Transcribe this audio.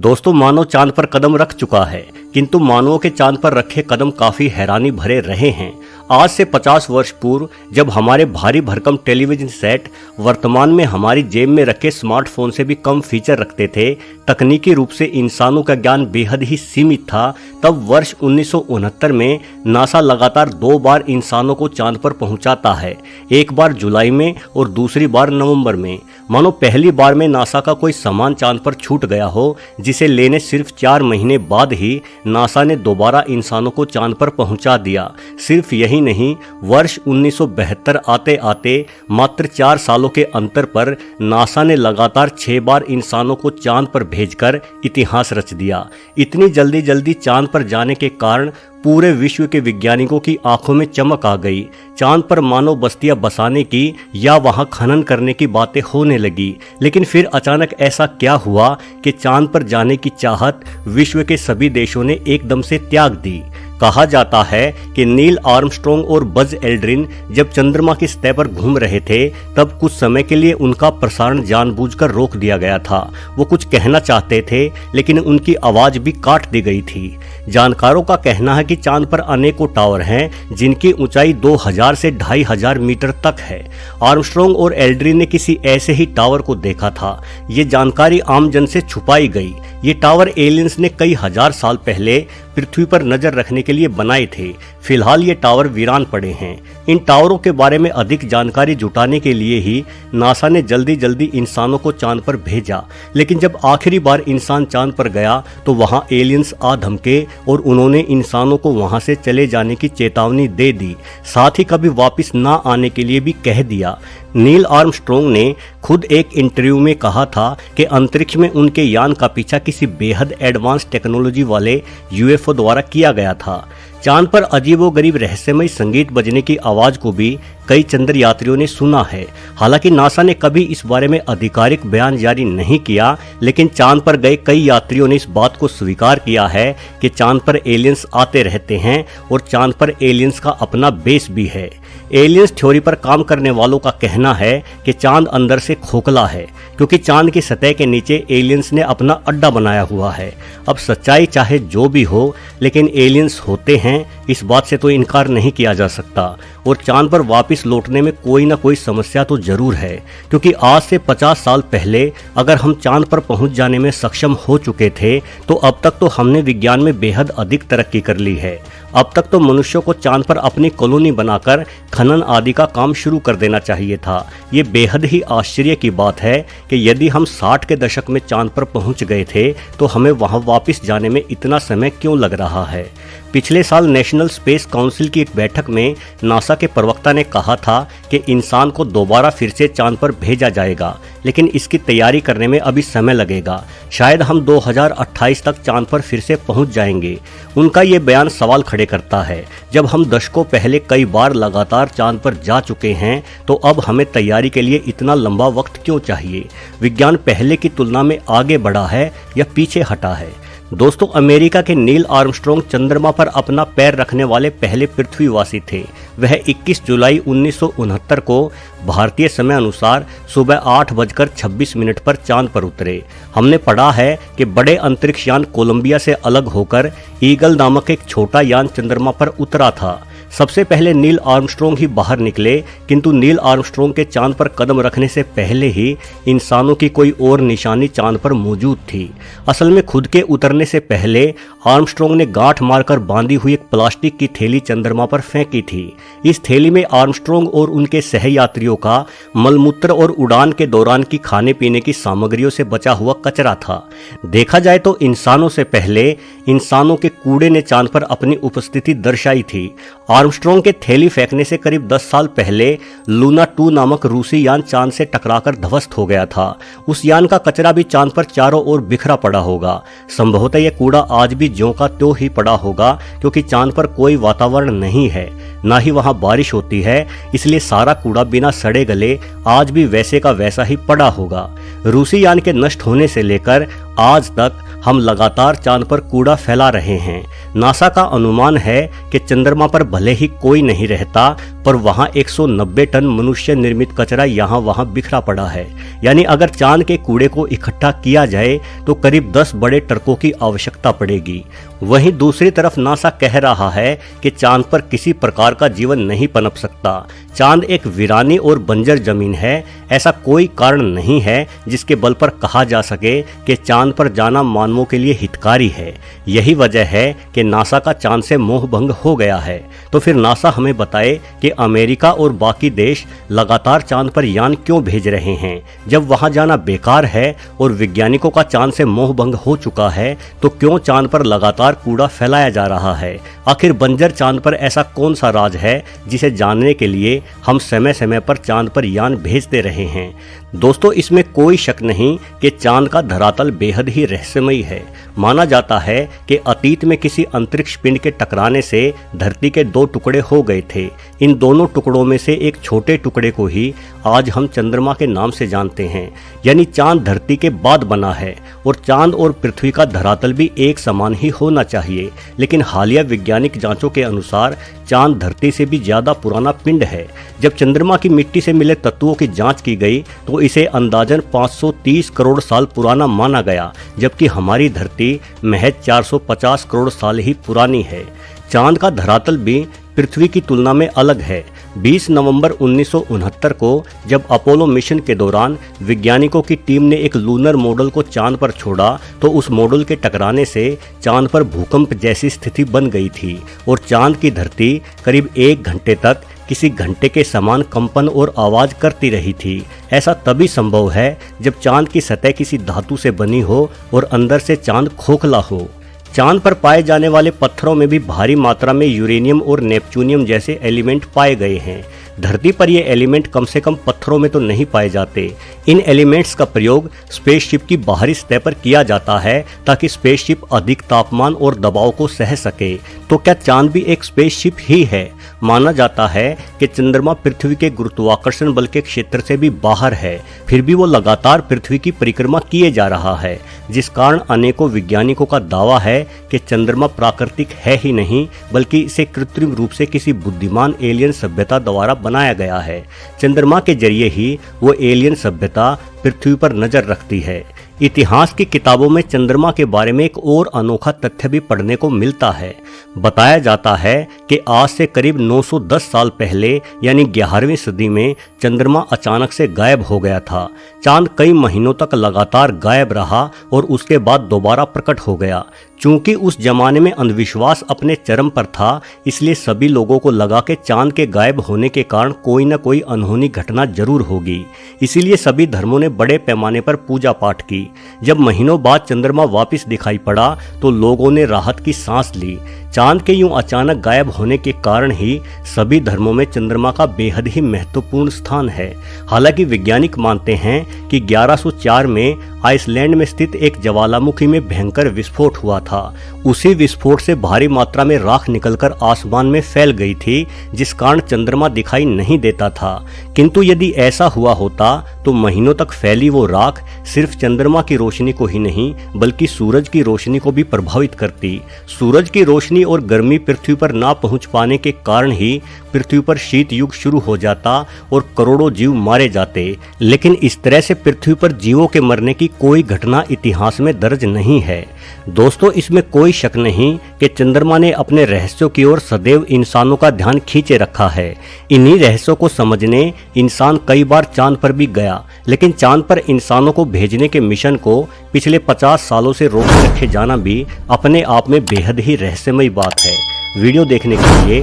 दोस्तों, मानव चांद पर कदम रख चुका है, किंतु मानवों के चांद पर रखे कदम काफी हैरानी भरे रहे हैं। आज से 50 वर्ष पूर्व जब हमारे भारी भरकम टेलीविजन सेट वर्तमान में हमारी जेब में रखे स्मार्टफोन से भी कम फीचर रखते थे, तकनीकी रूप से इंसानों का ज्ञान बेहद ही सीमित था, तब वर्ष 1969 में नासा लगातार 2 बार इंसानों को चांद पर पहुंचाता है, एक बार जुलाई में और दूसरी बार नवंबर में। मानो पहली बार में नासा का कोई सामान चांद पर छूट गया हो, जिसे लेने सिर्फ 4 महीने बाद ही नासा ने दोबारा इंसानों को चांद पर पहुंचा दिया। सिर्फ यही नहीं, वर्ष 1972 आते आते मात्र 4 सालों के अंतर पर नासा ने लगातार 6 बार इंसानों को चांद पर भेजकर इतिहास रच दिया। इतनी जल्दी चांद पर जाने के कारण पूरे विश्व के वैज्ञानिकों की आंखों में चमक आ गई। चांद पर मानव बस्तियां बसाने की या वहां खनन करने की बातें होने लगी। लेकिन फिर अचानक ऐसा क्या हुआ कि चांद पर जाने की चाहत विश्व के सभी देशों ने एकदम से त्याग दी। कहा जाता है कि नील आर्मस्ट्रॉन्ग और बज एल्ड्रिन जब चंद्रमा की सतह पर घूम रहे थे, तब कुछ समय के लिए उनका प्रसारण जानबूझकर रोक दिया गया था। वो कुछ कहना चाहते थे, लेकिन उनकी आवाज भी काट दी गई थी। जानकारों का कहना है कि चांद पर अनेकों टावर हैं, जिनकी ऊंचाई 2000 से 2500 मीटर तक है। आर्मस्ट्रॉन्ग और एल्ड्रिन ने किसी ऐसे ही टावर को देखा था। ये जानकारी आम जन से छुपाई गई। ये टावर एलियंस ने कई हजार साल पहले पृथ्वी पर नजर रखने के लिए बनाए थे। फिलहाल ये टावर वीरान पड़े हैं। इन टावरों के बारे में अधिक जानकारी जुटाने के लिए ही नासा ने जल्दी इंसानों को चांद पर भेजा। लेकिन जब आखिरी बार इंसान चांद पर गया तो वहां एलियंस आ धमके और उन्होंने इंसानों को वहां से चले जाने की चेतावनी दे दी, साथ ही कभी वापस ना आने के लिए भी कह दिया। नील आर्मस्ट्रॉन्ग ने खुद एक इंटरव्यू में कहा था कि अंतरिक्ष में उनके यान का पीछा किसी बेहद एडवांस टेक्नोलॉजी वाले यूएफओ द्वारा किया गया था। चांद पर अजीबोगरीब रहस्यमय संगीत बजने की आवाज को भी कई चंद्र यात्रियों ने सुना है। हालांकि नासा ने कभी इस बारे में आधिकारिक बयान जारी नहीं किया, लेकिन चांद पर गए कई यात्रियों ने इस बात को स्वीकार किया है कि चांद पर एलियंस आते रहते हैं और चांद पर एलियंस का अपना बेस भी है। एलियंस थ्योरी पर काम करने वालों का कहना है कि चांद अंदर से खोखला है, क्योंकि चांद की सतह के नीचे एलियंस ने अपना अड्डा बनाया हुआ है। अब सच्चाई चाहे जो भी हो, लेकिन एलियंस होते हैं, इस बात से तो इनकार नहीं किया जा सकता। और चांद पर वापस लौटने में कोई ना कोई समस्या तो जरूर है, क्योंकि आज से 50 साल पहले अगर हम चांद पर पहुंच जाने में सक्षम हो चुके थे, तो अब तक तो हमने विज्ञान में बेहद अधिक तरक्की कर ली है। अब तक तो मनुष्यों को चांद पर अपनी कॉलोनी बनाकर खनन आदि का काम शुरू कर देना चाहिए था। ये बेहद ही आश्चर्य की बात है कि यदि हम 60 के दशक में चांद पर पहुंच गए थे, तो हमें वहां वापस जाने में इतना समय क्यों लग रहा है। पिछले साल नेशनल स्पेस काउंसिल की एक बैठक में नासा के प्रवक्ता ने कहा था कि इंसान को दोबारा फिर से चांद पर भेजा जाएगा, लेकिन इसकी तैयारी करने में अभी समय लगेगा। शायद हम 2028 तक चांद पर फिर से पहुंच जाएंगे। उनका ये बयान सवाल खड़े करता है। जब हम दशकों पहले कई बार लगातार चांद पर जा चुके हैं, तो अब हमें तैयारी के लिए इतना लंबा वक्त क्यों चाहिए। विज्ञान पहले की तुलना में आगे बढ़ा है या पीछे हटा है। दोस्तों, अमेरिका के नील आर्मस्ट्रॉन्ग चंद्रमा पर अपना पैर रखने वाले पहले पृथ्वीवासी थे। वह 21 जुलाई 1969 को भारतीय समय अनुसार सुबह 8:26 पर चांद पर उतरे। हमने पढ़ा है कि बड़े अंतरिक्ष यान कोलंबिया से अलग होकर ईगल नामक एक छोटा यान चंद्रमा पर उतरा था। सबसे पहले नील आर्मस्ट्रॉन्ग ही बाहर निकले, किंतु नील आर्मस्ट्रॉन्ग के चांद पर कदम रखने से पहले ही इंसानों की कोई और निशानी चांद पर मौजूद थी। असल में खुद के उतरने से पहले आर्मस्ट्रॉन्ग ने गांठ मारकर बांधी हुई एक प्लास्टिक की थैली चंद्रमा पर फेंकी थी। इस थैली में आर्मस्ट्रॉन्ग और उनके सहयात्रियों का मलमूत्र और उड़ान के दौरान की खाने पीने की सामग्रियों से बचा हुआ कचरा था। देखा जाए तो इंसानों से पहले इंसानों के कूड़े ने चांद पर अपनी उपस्थिति दर्शाई थी। आर्मस्ट्रॉन्ग के थैली फेंकने से करीब 10 साल पहले लूना 2 नामक रूसी यान चांद से टकराकर ध्वस्त हो गया था। उस यान का कचरा भी चांद पर चारों ओर बिखरा पड़ा होगा। संभवतः यह कूड़ा आज भी ज्यों का त्यों ही पड़ा होगा, क्योंकि चांद पर कोई वातावरण नहीं है, ना ही वहां बारिश होती है, इसलिए सारा कूड़ा बिना सड़े गले आज भी वैसे का वैसा ही पड़ा होगा। रूसी यान के नष्ट होने से लेकर आज तक हम लगातार चांद पर कूड़ा फैला रहे हैं। नासा का अनुमान है कि चंद्रमा पर भले ही कोई नहीं रहता, पर वहाँ 190 टन मनुष्य निर्मित कचरा यहाँ वहाँ बिखरा पड़ा है। यानी अगर चांद के कूड़े को इकट्ठा किया जाए तो करीब 10 बड़े ट्रकों की आवश्यकता पड़ेगी। वहीं दूसरी तरफ नासा कह रहा है कि चांद पर किसी प्रकार का जीवन नहीं पनप सकता। चांद एक वीरानी और बंजर जमीन है। ऐसा कोई कारण नहीं है जिसके बल पर कहा जा सके कि चांद पर जाना मानवों के लिए हितकारी है। यही वजह है कि नासा का चांद से मोह भंग हो गया है। तो फिर नासा हमें बताए कि अमेरिका और बाकी देश लगातार चांद पर यान क्यों भेज रहे हैं। जब वहां जाना बेकार है और वैज्ञानिकों का चांद से मोह भंग हो चुका है तो क्यों चांद पर लगातार कूड़ा फैलाया जा रहा है। आखिर बंजर चांद पर ऐसा कौन सा राज है जिसे जानने के लिए हम समय समय पर चांद पर यान भेजते रहे हैं। दोस्तों, इसमें कोई शक नहीं कि चांद का धरातल बेहद ही रहस्यमयी है। माना जाता है कि अतीत में किसी अंतरिक्ष पिंड के टकराने से धरती के 2 टुकड़े हो गए थे। इन दोनों टुकड़ों में से एक छोटे टुकड़े को ही आज हम चंद्रमा के नाम से जानते हैं। यानी चांद धरती के बाद बना है और चांद और पृथ्वी का धरातल भी एक समान ही होना चाहिए। लेकिन हालिया वैज्ञानिक जांचों के अनुसार चांद धरती से भी ज्यादा पुराना पिंड है। जब चंद्रमा की मिट्टी से मिले तत्वों की जांच की गई तो इसे अंदाजन 530 करोड़ साल पुराना माना गया, जबकि हमारी धरती महज 450 करोड़ साल ही पुरानी है। चांद का धरातल भी पृथ्वी की तुलना में अलग है। 20 नवंबर 1969 को जब अपोलो मिशन के दौरान वैज्ञानिकों की टीम ने एक लूनर मॉडल को चांद पर छोड़ा तो उस मॉडल के टकराने से चांद पर भूकंप जैसी स्थिति बन गई थी और चांद की धरती करीब 1 घंटे तक किसी घंटे के समान कंपन और आवाज करती रही थी। ऐसा तभी संभव है जब चांद की सतह किसी धातु से बनी हो और अंदर से चांद खोखला हो। चांद पर पाए जाने वाले पत्थरों में भी भारी मात्रा में यूरेनियम और नेपच्यूनियम जैसे एलिमेंट पाए गए हैं। धरती पर ये एलिमेंट कम से कम पत्थरों में तो नहीं पाए जाते। इन एलिमेंट्स का प्रयोग स्पेसशिप की बाहरी सतह पर किया जाता है ताकि स्पेसशिप अधिक तापमान और दबाव को सह सके। तो क्या चांद भी एक स्पेसशिप ही है? माना जाता है कि चंद्रमा पृथ्वी के गुरुत्वाकर्षण बल के क्षेत्र से भी बाहर है, फिर भी वो लगातार पृथ्वी की परिक्रमा किए जा रहा है, जिस कारण अनेकों वैज्ञानिकों का दावा है कि चंद्रमा प्राकृतिक है ही नहीं बल्कि इसे कृत्रिम रूप से किसी बुद्धिमान एलियन सभ्यता द्वारा बनाया गया है। चंद्रमा के जरिए ही वो एलियन सभ्यता पृथ्वी पर नजर रखती है। इतिहास की किताबों में चंद्रमा के बारे में एक और अनोखा तथ्य भी पढ़ने को मिलता है। बताया जाता है कि आज से करीब 910 साल पहले यानी 11वीं सदी में चंद्रमा अचानक से गायब हो गया था। चांद कई महीनों तक लगातार गायब रहा और उसके बाद दोबारा प्रकट हो गया। चूंकि उस जमाने में अंधविश्वास अपने चरम पर था, इसलिए सभी लोगों को लगा कि चांद के गायब होने के कारण कोई न कोई अनहोनी घटना जरूर होगी। इसीलिए सभी धर्मों ने बड़े पैमाने पर पूजा पाठ की। जब महीनों बाद चंद्रमा वापस दिखाई पड़ा तो लोगों ने राहत की सांस ली। चांद के यूं अचानक गायब होने के कारण ही सभी धर्मों में चंद्रमा का बेहद ही महत्वपूर्ण स्थान है। हालांकि वैज्ञानिक मानते हैं कि 1104 में आइसलैंड में स्थित एक ज्वालामुखी में भयंकर विस्फोट हुआ था। उसी विस्फोट से भारी मात्रा में राख निकलकर आसमान में फैल गई थी, जिस कारण चंद्रमा दिखाई नहीं देता था। किंतु यदि ऐसा हुआ होता तो महीनों तक फैली वो राख सिर्फ चंद्रमा की रोशनी को ही नहीं बल्कि सूरज की रोशनी को भी प्रभावित करती। सूरज की रोशनी और गर्मी पृथ्वी पर ना पहुंच पाने के कारण ही पृथ्वी पर शीत युग शुरू हो जाता और करोड़ों जीव मारे जाते। लेकिन इस तरह से पृथ्वी पर जीवों के मरने की कोई घटना इतिहास में दर्ज नहीं है। दोस्तों, इसमें कोई शक नहीं कि चंद्रमा ने अपने रहस्यों की ओर सदैव इंसानों का ध्यान खींचे रखा है। इन्हीं रहस्यों को समझने इंसान कई बार चांद पर भी गया, लेकिन चांद पर इंसानों को भेजने के मिशन को पिछले 50 सालों से रोके रखे जाना भी अपने आप में बेहद ही रहस्यमयी बात है। वीडियो देखने के लिए